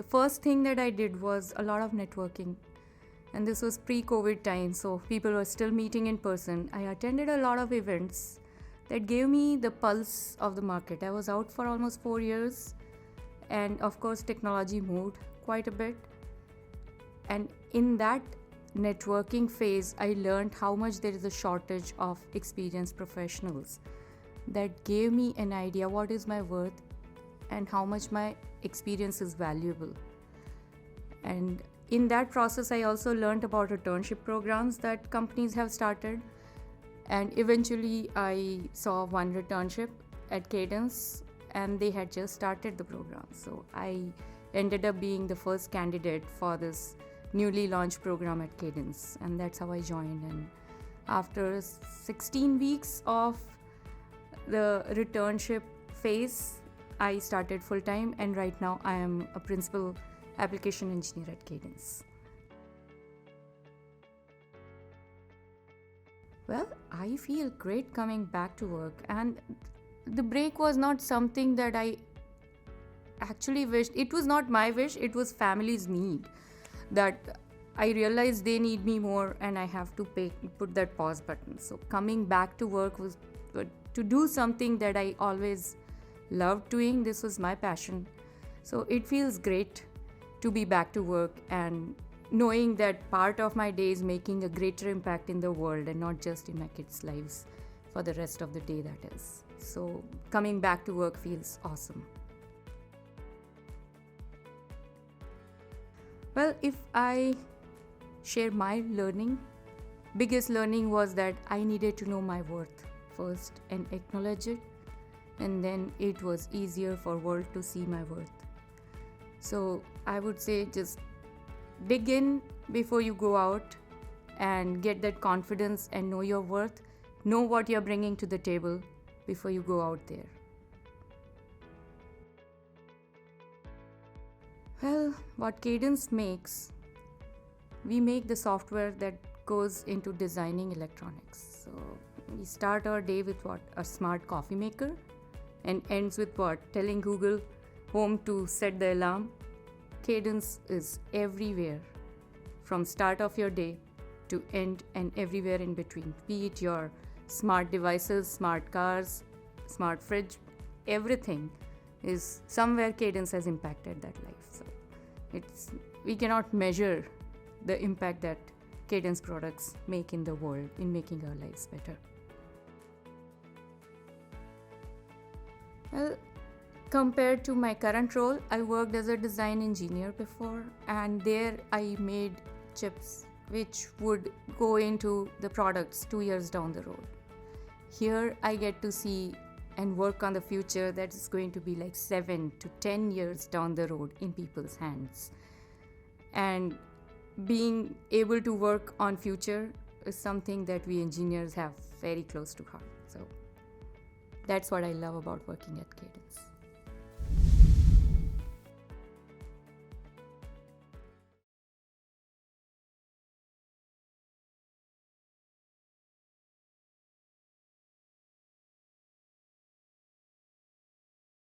first thing that I did was a lot of networking. And this was pre-COVID time, so people were still meeting in person. I attended a lot of events that gave me the pulse of the market. I was out for almost 4 years, and of course technology moved quite a bit. And in that networking phase, I learned how much there is a shortage of experienced professionals. That gave me an idea what is my worth and how much my experience is valuable. And in that process, I also learned about returnship programs that companies have started. And eventually, I saw one returnship at Cadence, and they had just started the program. So I ended up being the first candidate for this newly launched program at Cadence, and that's how I joined. And after 16 weeks of the returnship phase, I started full-time, and right now I am a principal application engineer at Cadence. Well, I feel great coming back to work, and the break was not something that I actually wished. It was not my wish, it was family's need. That I realized they need me more, and I have to put that pause button. So coming back to work was to do something that I always loved doing. This was my passion. So it feels great to be back to work and knowing that part of my day is making a greater impact in the world and not just in my kids' lives for the rest of the day, that is. So coming back to work feels awesome. Well, if I share my learning, biggest learning was that I needed to know my worth first and acknowledge it, and then it was easier for world to see my worth. So I would say just dig in before you go out and get that confidence and know your worth. Know what you're bringing to the table before you go out there. Well, what Cadence makes, we make the software that goes into designing electronics. So we start our day with what? A smart coffee maker, and ends with what? Telling Google Home to set the alarm. Cadence is everywhere, from start of your day to end and everywhere in between. Be it your smart devices, smart cars, smart fridge, everything is somewhere Cadence has impacted that life. So we cannot measure the impact that Cadence products make in the world in making our lives better. Well, compared to my current role, I worked as a design engineer before, and there I made chips which would go into the products 2 years down the road. Here I get to see and work on the future that is going to be like 7 to 10 years down the road in people's hands. And being able to work on future is something that we engineers have very close to heart. So that's what I love about working at Cadence.